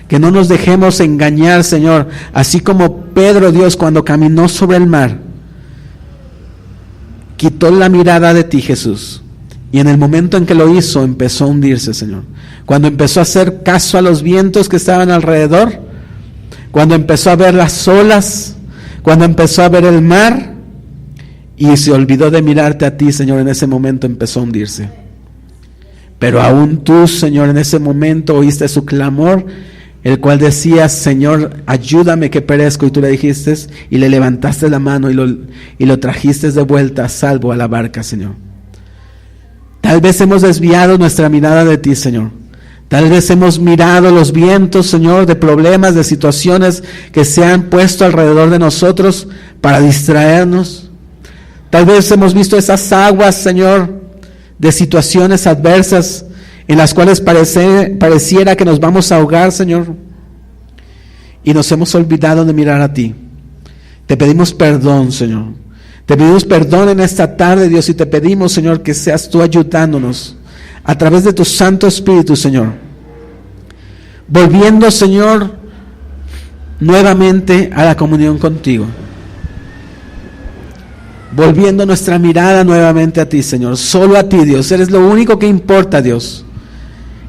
Que no nos dejemos engañar, Señor, así como Pedro, Dios, cuando caminó sobre el mar, quitó la mirada de ti, Jesús, y en el momento en que lo hizo, empezó a hundirse, Señor. Cuando empezó a hacer caso a los vientos que estaban alrededor, cuando empezó a ver las olas, cuando empezó a ver el mar, y se olvidó de mirarte a ti, Señor, en ese momento empezó a hundirse. Pero aún tú, Señor, en ese momento oíste su clamor, el cual decía, Señor, ayúdame que perezco, y tú le dijiste, y le levantaste la mano y lo trajiste de vuelta a salvo a la barca, Señor. Tal vez hemos desviado nuestra mirada de ti, Señor. Tal vez hemos mirado los vientos, Señor, de problemas, de situaciones que se han puesto alrededor de nosotros para distraernos. Tal vez hemos visto esas aguas, Señor, de situaciones adversas en las cuales pareciera que nos vamos a ahogar, Señor, y nos hemos olvidado de mirar a ti. Te pedimos perdón, Señor. Te pedimos perdón en esta tarde, Dios, y te pedimos, Señor, que seas tú ayudándonos a través de tu Santo Espíritu, Señor. Volviendo, Señor, nuevamente a la comunión contigo. Volviendo nuestra mirada nuevamente a ti, Señor. Solo a ti, Dios. Eres lo único que importa, Dios.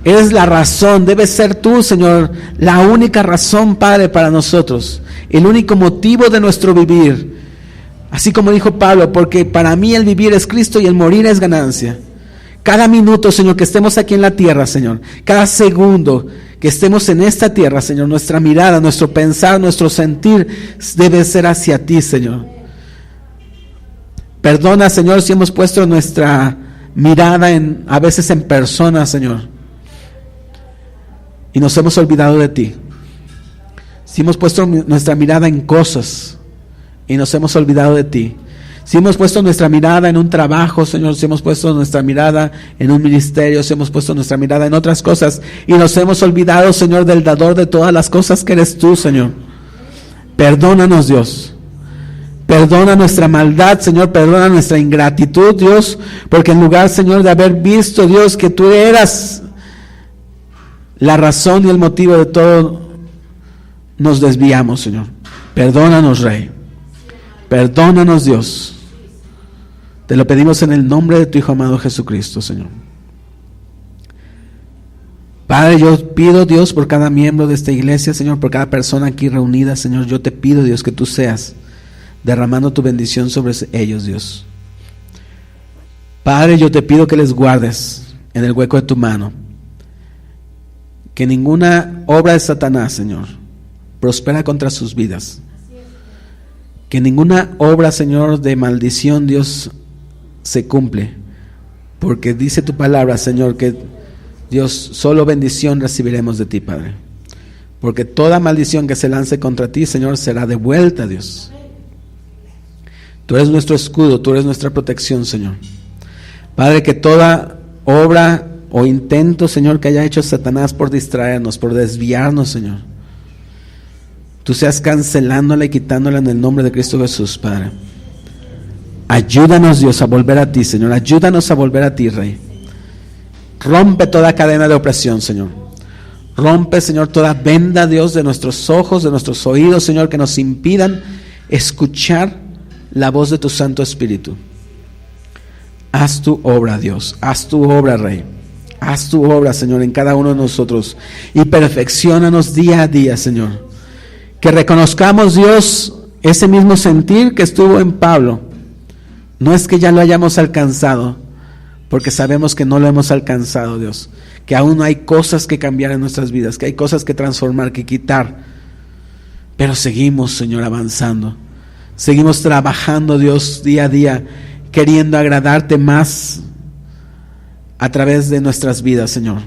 Eres la razón, debes ser tú, Señor, la única razón, Padre, para nosotros, el único motivo de nuestro vivir. Así como dijo Pablo, porque para mí el vivir es Cristo y el morir es ganancia. Cada minuto, Señor, que estemos aquí en la tierra, Señor, cada segundo que estemos en esta tierra, Señor, nuestra mirada, nuestro pensar, nuestro sentir debe ser hacia ti, Señor. Perdona, Señor, si hemos puesto nuestra mirada a veces en personas, Señor, y nos hemos olvidado de ti. Si hemos puesto nuestra mirada en cosas y nos hemos olvidado de ti. Si hemos puesto nuestra mirada en un trabajo, Señor, si hemos puesto nuestra mirada en un ministerio, si hemos puesto nuestra mirada en otras cosas y nos hemos olvidado, Señor, del dador de todas las cosas que eres tú, Señor. Perdónanos, Dios. Perdona nuestra maldad, Señor, perdona nuestra ingratitud, Dios, porque en lugar, Señor, de haber visto, Dios, que tú eras la razón y el motivo de todo, nos desviamos, Señor. Perdónanos, Rey. Perdónanos, Dios. Te lo pedimos en el nombre de tu Hijo amado Jesucristo, Señor. Padre, yo pido, Dios, por cada miembro de esta iglesia, Señor, por cada persona aquí reunida, Señor, yo te pido, Dios, que tú seas derramando tu bendición sobre ellos, Dios. Padre, yo te pido que les guardes en el hueco de tu mano. Que ninguna obra de Satanás, Señor, prospera contra sus vidas. que ninguna obra, Señor, de maldición, Dios, se cumple. Porque dice tu palabra, Señor, que Dios, solo bendición recibiremos de ti, Padre. Porque toda maldición que se lance contra ti, Señor, será devuelta, Dios. Tú eres nuestro escudo, tú eres nuestra protección, Señor. Padre, que toda obra o intento, Señor, que haya hecho Satanás por distraernos, por desviarnos, Señor, tú seas cancelándola y quitándola en el nombre de Cristo Jesús, Padre. Ayúdanos, Dios, a volver a ti, Señor. Ayúdanos a volver a ti, Rey. Rompe toda cadena de opresión, Señor. Rompe, Señor, toda venda, Dios, de nuestros ojos, de nuestros oídos, Señor, que nos impidan escuchar la voz de tu Santo Espíritu. Haz tu obra, Dios. Haz tu obra, Rey. Haz tu obra, Señor, en cada uno de nosotros. Y perfecciónanos día a día, Señor. Que reconozcamos, Dios, ese mismo sentir que estuvo en Pablo. No es que ya lo hayamos alcanzado, porque sabemos que no lo hemos alcanzado, Dios. Que aún hay cosas que cambiar en nuestras vidas, que hay cosas que transformar, que quitar. Pero seguimos, Señor, avanzando. Seguimos trabajando, Dios, día a día, queriendo agradarte más a través de nuestras vidas, Señor.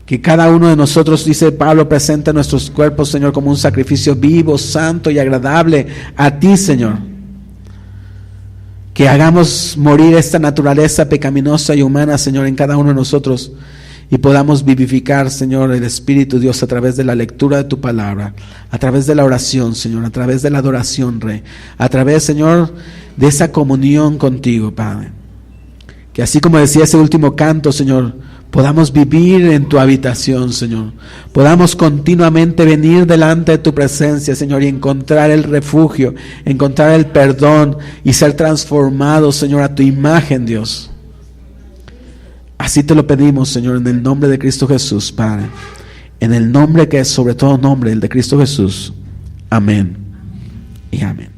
Que cada uno de nosotros, dice Pablo, presenta nuestros cuerpos, Señor, como un sacrificio vivo, santo y agradable a ti, Señor. Que hagamos morir esta naturaleza pecaminosa y humana, Señor, en cada uno de nosotros, y podamos vivificar, Señor, el Espíritu, Dios, a través de la lectura de tu palabra, a través de la oración, Señor, a través de la adoración, Rey, a través, Señor, de esa comunión contigo, Padre. Que así como decía ese último canto, Señor, podamos vivir en tu habitación, Señor. Podamos continuamente venir delante de tu presencia, Señor, y encontrar el refugio, encontrar el perdón y ser transformados, Señor, a tu imagen, Dios. Así te lo pedimos, Señor, en el nombre de Cristo Jesús, Padre. En el nombre que es sobre todo nombre, el de Cristo Jesús. Amén y amén.